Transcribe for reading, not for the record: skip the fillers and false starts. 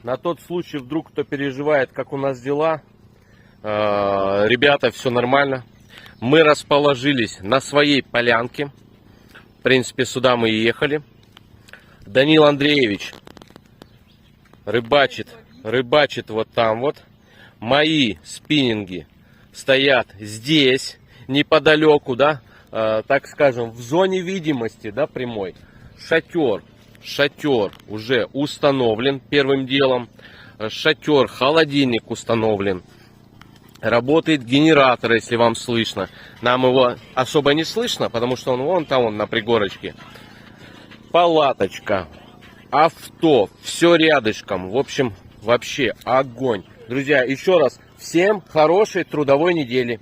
На тот случай, вдруг кто переживает, как у нас дела. Ребята, все нормально. Мы расположились на своей полянке. В принципе, сюда мы и ехали. Данил Андреевич рыбачит вот там вот. Мои спиннинги стоят здесь, неподалеку, да, так скажем, в зоне видимости, да, прямой. Шатер уже установлен первым делом. Шатер, холодильник установлен. Работает генератор, если вам слышно. Нам его особо не слышно, потому что он вон там, на пригорочке. Палаточка, авто, все рядышком. В общем, вообще огонь. Друзья, еще раз, всем хорошей трудовой недели.